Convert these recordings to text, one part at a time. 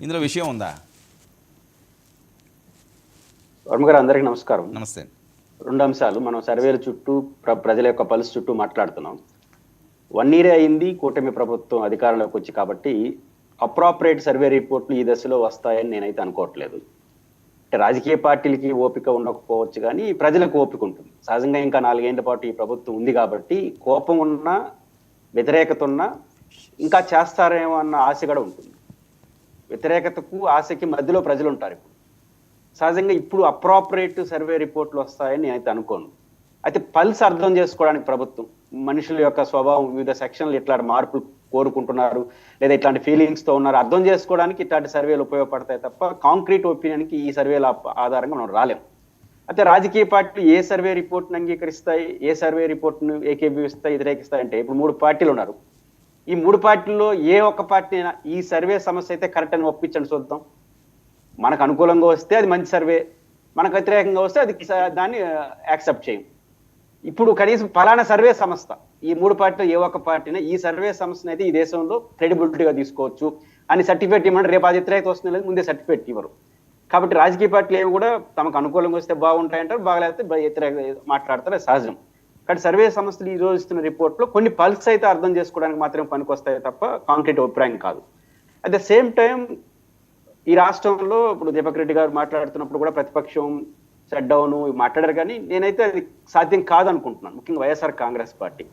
ఇందులో విషయం ఉందా? వర్మ గారు, అందరికీ నమస్కారం. నమస్తే. రెండు అంశాలు మనం సర్వేల చుట్టూ ప్రజల యొక్క పల్స్ చుట్టూ మాట్లాడుతున్నాం. 1 ఇయర్ అయింది కూటమి ప్రభుత్వం అధికారంలోకి వచ్చి, కాబట్టి అప్రాపరేట్ సర్వే రిపోర్ట్లు ఈ దశలో వస్తాయని నేనైతే అనుకోవట్లేదు. అంటే రాజకీయ పార్టీలకి ఓపిక ఉండకపోవచ్చు, కానీ ప్రజలకు ఓపిక ఉంటుంది. సహజంగా ఇంకా 4 ఏళ్ల పాటు ఈ ప్రభుత్వం ఉంది కాబట్టి కోపం ఉన్నా వ్యతిరేకత ఉన్నా ఇంకా చేస్తారేమో అన్న ఆశ కూడా ఉంటుంది. వ్యతిరేకతకు ఆశకి మధ్యలో ప్రజలు ఉంటారు. సహజంగా ఇప్పుడు అప్రాపరేట్ సర్వే రిపోర్ట్లు వస్తాయని నేనైతే అనుకోను. అయితే పల్స్ అర్థం చేసుకోవడానికి ప్రభుత్వం మనుషుల యొక్క స్వభావం, వివిధ సెక్షన్లు ఇట్లాంటి మార్పులు కోరుకుంటున్నారు లేదా ఇట్లాంటి ఫీలింగ్స్ తో ఉన్నారు అర్థం చేసుకోవడానికి ఇట్లాంటి సర్వేలు ఉపయోగపడతాయి తప్ప కాంక్రీట్ ఒపీనియన్కి ఈ సర్వేల ఆధారంగా మనం రాలేం. అయితే రాజకీయ పార్టీలు ఏ సర్వే రిపోర్ట్ను అంగీకరిస్తాయి, ఏ సర్వే రిపోర్ట్ను ఏకీభవిస్తాయి, వ్యతిరేకిస్తాయి అంటే ఇప్పుడు 3 పార్టీలు ఉన్నారు. ఈ 3 పార్టీల్లో ఏ ఒక్క పార్టీ అయినా ఈ సర్వే సమస్య అయితే కరెక్ట్ అని ఒప్పించండి చూద్దాం. మనకు అనుకూలంగా వస్తే అది మంచి సర్వే, మనకు వ్యతిరేకంగా వస్తే అది దాన్ని యాక్సెప్ట్ చేయం. ఇప్పుడు కనీసం ఫలానా సర్వే సంస్థ, ఈ 3 పార్టీలో ఏ ఒక్క పార్టీనా ఈ సర్వే సంస్థను అయితే ఈ దేశంలో క్రెడిబిలిటీగా తీసుకోవచ్చు అని సర్టిఫికేట్ ఇవ్వమంటే రేపు అది వ్యతిరేకత వస్తుంది లేదు, ముందే సర్టిఫికేట్ ఇవ్వరు. కాబట్టి రాజకీయ పార్టీలు ఏవి కూడా తమకు అనుకూలంగా వస్తే బాగుంటాయంటారు, బాగలేకపోతే వ్యతిరేక మాట్లాడతారు, అది సహజం. కానీ సర్వే సంస్థలు ఈ రోజు ఇస్తున్న రిపోర్ట్లో కొన్ని పల్స్ అయితే అర్థం చేసుకోవడానికి మాత్రమే పనికొస్తాయి తప్ప కాంక్రీట్ అభిప్రాయం కాదు. అట్ ద సేమ్ టైం ఈ రాష్ట్రంలో ఇప్పుడు దీపక్ రెడ్డి గారు మాట్లాడుతున్నప్పుడు కూడా ప్రతిపక్షం షట్ డౌన్ మాట్లాడారు, కానీ నేనైతే అది సాధ్యం కాదనుకుంటున్నాను. ముఖ్యంగా వైఎస్ఆర్ కాంగ్రెస్ పార్టీ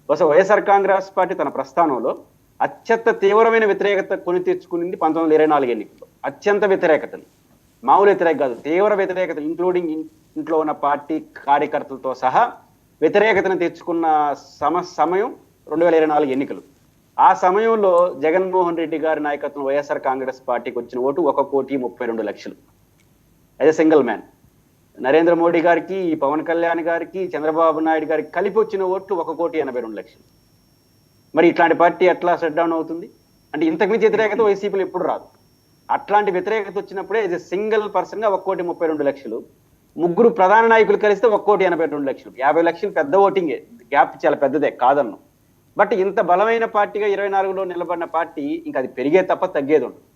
బహుశా వైఎస్ఆర్ కాంగ్రెస్ పార్టీ తన ప్రస్థానంలో అత్యంత తీవ్రమైన వ్యతిరేకత కొని తెచ్చుకునింది 1924 ఎన్నికల్లో. అత్యంత వ్యతిరేకతని, మామూలు వ్యతిరేక కాదు, తీవ్ర వ్యతిరేకత, ఇంక్లూడింగ్ ఇంట్లో ఉన్న పార్టీ కార్యకర్తలతో సహా వ్యతిరేకతను తెచ్చుకున్న సమయం 2024 ఎన్నికలు. ఆ సమయంలో జగన్మోహన్ రెడ్డి గారి నాయకత్వం వైఎస్ఆర్ కాంగ్రెస్ పార్టీకి వచ్చిన vote 1,32,00,000 as a single man. Narendra Modi గారికి, పవన్ కళ్యాణ్ గారికి, చంద్రబాబు నాయుడు గారికి కలిపి వచ్చిన ఓట్లు 1,82,00,000. మరి ఇట్లాంటి పార్టీ ఎట్లా షట్ డౌన్ అవుతుంది అంటే ఇంతకుమించి వ్యతిరేకత వైసీపీలో ఎప్పుడు రాదు. అట్లాంటి వ్యతిరేకత వచ్చినప్పుడే యాజ్ ఎ సింగిల్ పర్సన్ గా 1,32,00,000, ముగ్గురు ప్రధాన నాయకులు కలిస్తే 1,82,00,000. 50,00,000 పెద్ద ఓటింగే, గ్యాప్ చాలా పెద్దదే కాదన్ను. బట్ ఇంత బలమైన పార్టీగా 24లో నిలబడిన పార్టీ ఇంకా అది పెరిగే తప్ప తగ్గేది ఉంటుంది.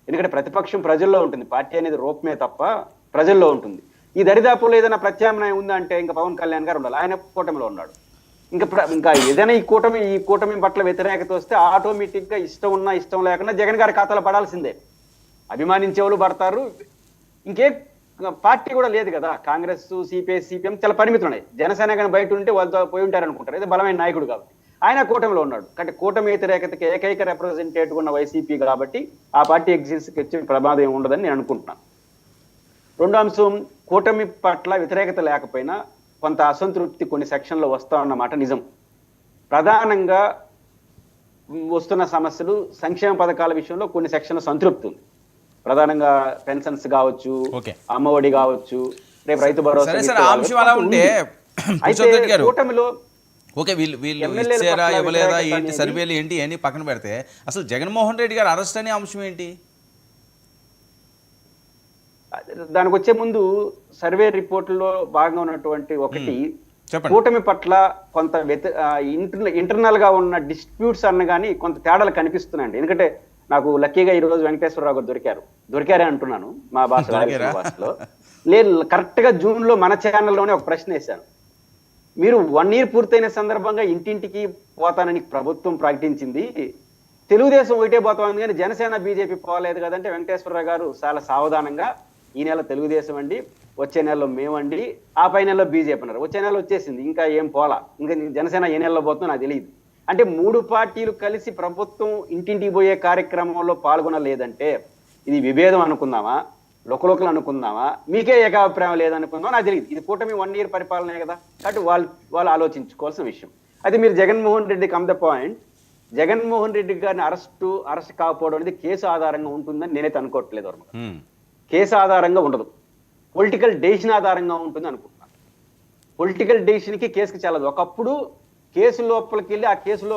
ఎందుకంటే ప్రతిపక్షం ప్రజల్లో ఉంటుంది, పార్టీ అనేది రూపమే తప్ప ప్రజల్లో ఉంటుంది. ఈ దరిదాపుల్లో ఏదైనా ప్రత్యామ్నాయం ఉందా అంటే ఇంకా పవన్ కళ్యాణ్ గారు ఉండాలి, ఆయన కూటమిలో ఉన్నాడు. ఇంకా ఏదైనా ఈ కూటమి పట్ల వ్యతిరేకత వస్తే ఆటోమేటిక్ గా ఇష్టం ఉన్నా ఇష్టం లేకుండా జగన్ గారి ఖాతాలో పడాల్సిందే. అభిమానించే వాళ్ళు పడతారు. ఇంకే పార్టీ కూడా లేదు కదా, కాంగ్రెస్, సిపిఐ, సిపిఎం చాలా పరిమితులు ఉన్నాయి. జనసేన కానీ బయట ఉంటే వాళ్ళతో పోయి ఉంటారు అనుకుంటారు, అయితే బలమైన నాయకుడు కాబట్టి ఆయన కూటమిలో ఉన్నాడు. అంటే కూటమి వ్యతిరేకతకి ఏకైక రిప్రజెంటేటివ్ ఉన్న వైసీపీ కాబట్టి ఆ పార్టీ ఎగ్జిస్ట్కి వచ్చే ప్రమాదం ఉండదని నేను అనుకుంటున్నాను. రెండో అంశం, కూటమి పట్ల వ్యతిరేకత లేకపోయినా కొంత అసంతృప్తి కొన్ని సెక్షన్లో వస్తా అన్నమాట నిజం. ప్రధానంగా వస్తున్న సమస్యలు సంక్షేమ పథకాల విషయంలో కొన్ని సెక్షన్ల సంతృప్తి ఉంది. ప్రధానంగా పెన్షన్స్ కావచ్చు, అమ్మఒడి కావచ్చు, రేపు రైతు భరోసా. కూటమిలో ఓకే, వీళ్ళు ఇచ్చారా ఇవ్వలేదా ఏంటి, సర్వేలు ఏంటి అని పక్కన పెడితే అసలు జగన్మోహన్ రెడ్డి గారు అరెస్ట్ అనే అంశం ఏంటి? దానికి వచ్చే ముందు సర్వే రిపోర్టులో భాగంగా ఉన్నటువంటి ఒకటి, కూటమి పట్ల కొంత ఇంటర్నల్ గా ఉన్న డిస్ప్యూట్స్ అన్న కానీ కొంత తేడాలు కనిపిస్తున్నాయండి. ఎందుకంటే నాకు లక్కీగా ఈ రోజు వెంకటేశ్వరరావు గారు దొరికారే అంటున్నాను మా భాషలో. లేదు, కరెక్ట్ గా జూన్ లో మన ఛానల్లోనే ఒక ప్రశ్న వేశాను. మీరు 1 ఇయర్ పూర్తయిన సందర్భంగా ఇంటింటికి పోతానని ప్రభుత్వం ప్రకటించింది, తెలుగుదేశం ఒకటే పోతామని కానీ జనసేన బీజేపీ పోలేదు కదంటే వెంకటేశ్వరరావు గారు చాలా సావధానంగా ఈ నెల తెలుగుదేశం అండి, వచ్చే నెలలో మేమండి, ఆ పై నెలలో బీజేపీ అన్నారు. వచ్చే నెల వచ్చేసింది, ఇంకా ఏం పోలా, ఇంకా జనసేన ఏ నెలలో పోతుందో నాకు తెలియదు. అంటే 3 పార్టీలు కలిసి ప్రభుత్వం ఇంటింటికి పోయే కార్యక్రమంలో పాల్గొనలేదంటే ఇది విభేదం అనుకుందామా, లోకలోకలు అనుకుందామా, మీకే ఏకాభిప్రాయం లేదనుకుందామా నాకు తెలియదు. ఇది కూటమి 1 ఇయర్ పరిపాలనే కదా, కాబట్టి వాళ్ళు ఆలోచించుకోవాల్సిన విషయం. అయితే మీరు Jaganmohan Reddy come the point, Jaganmohan Reddy గారిని అరెస్ట్ కాకపోవడం అనేది కేసు ఆధారంగా ఉంటుందని నేనైతే అనుకోవట్లేదు. కేసు ఆధారంగా ఉండదు, పొలిటికల్ డెసిషన్ ఆధారంగా ఉంటుంది అనుకుంటున్నాను. పొలిటికల్ డెసిషన్కి కేసుకి చెల్లదు. ఒకప్పుడు కేసు లోపలికి వెళ్ళి ఆ కేసులో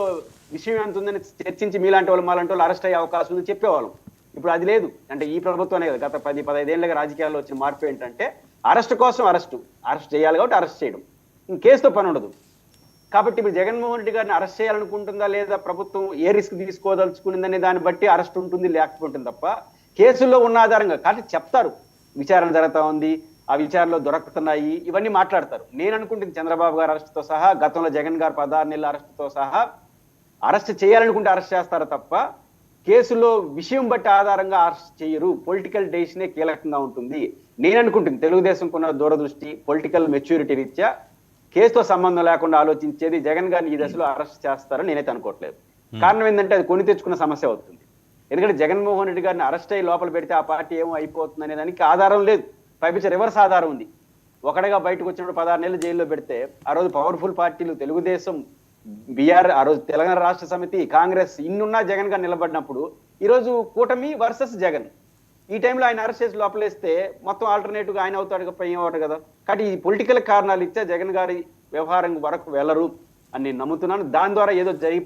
విషయం ఎంత ఉందని చర్చించి మీలాంటి వాళ్ళు మాలాంటి వాళ్ళు అరెస్ట్ అయ్యే అవకాశం ఉందని చెప్పేవాళ్ళం. ఇప్పుడు అది లేదు. అంటే ఈ ప్రభుత్వం అనేది గత 10-15 ఏళ్ళగా రాజకీయాల్లో వచ్చిన మార్పు ఏంటంటే అరెస్ట్ కోసం అరెస్ట్ చేయాలి కాబట్టి అరెస్ట్ చేయడం, కేసుతో పని ఉండదు. కాబట్టి ఇప్పుడు జగన్మోహన్ రెడ్డి గారిని అరెస్ట్ చేయాలనుకుంటుందా లేదా ప్రభుత్వం ఏ రిస్క్ తీసుకోదలుచుకునిందనే దాన్ని బట్టి అరెస్ట్ ఉంటుంది లేకపోతుంది తప్ప కేసుల్లో ఉన్న ఆధారంగా కాబట్టి చెప్తారు విచారణ జరుగుతా ఉంది, ఆ విచారణలో దొరుకుతున్నాయి, ఇవన్నీ మాట్లాడతారు. నేను అనుకుంటుంది చంద్రబాబు గారు అరెస్టుతో సహా, గతంలో జగన్ గారు 16 నెలల అరెస్టుతో సహా అరెస్ట్ చేయాలనుకుంటే అరెస్ట్ చేస్తారు తప్ప కేసులో విషయం బట్టి ఆధారంగా అరెస్ట్ చేయరు. పొలిటికల్ డెసిషనే కీలకంగా ఉంటుంది. నేను అనుకుంటుంది తెలుగుదేశం కొన్న దూరదృష్టి, పొలిటికల్ మెచ్యూరిటీ రీత్యా కేసుతో సంబంధం లేకుండా ఆలోచించేది జగన్ గారిని ఈ దశలో అరెస్ట్ చేస్తారని నేనైతే అనుకోవట్లేదు. కారణం ఏంటంటే అది కొని తెచ్చుకున్న సమస్య అవుతుంది. ఎందుకంటే జగన్మోహన్ రెడ్డి గారిని అరెస్ట్ అయ్యి లోపల పెడితే ఆ పార్టీ ఏమో అయిపోతుంది అనే దానికి ఆధారం లేదు. పైపించే రివర్స్ ఆధారం ఉంది. ఒకటిగా బయటకు వచ్చినప్పుడు 16 నెలలు జైల్లో పెడితే ఆ రోజు పవర్ఫుల్ పార్టీలు తెలుగుదేశం, బీఆర్, ఆ రోజు తెలంగాణ రాష్ట్ర సమితి, కాంగ్రెస్ ఇన్నున్నా జగన్ గారు నిలబడినప్పుడు ఈరోజు కూటమి వర్సెస్ జగన్. ఈ టైంలో ఆయన అరెస్ట్ చేసి లోపలేస్తే మొత్తం ఆల్టర్నేటివ్ ఆయన అవుతాడు అవుతాడు కదా. కాబట్టి ఈ పొలిటికల్ కారణాలు ఇచ్చే జగన్ గారి వ్యవహారం వరకు వెళ్ళరు అని నేను నమ్ముతున్నాను. దాని ద్వారా ఏదో జరిగి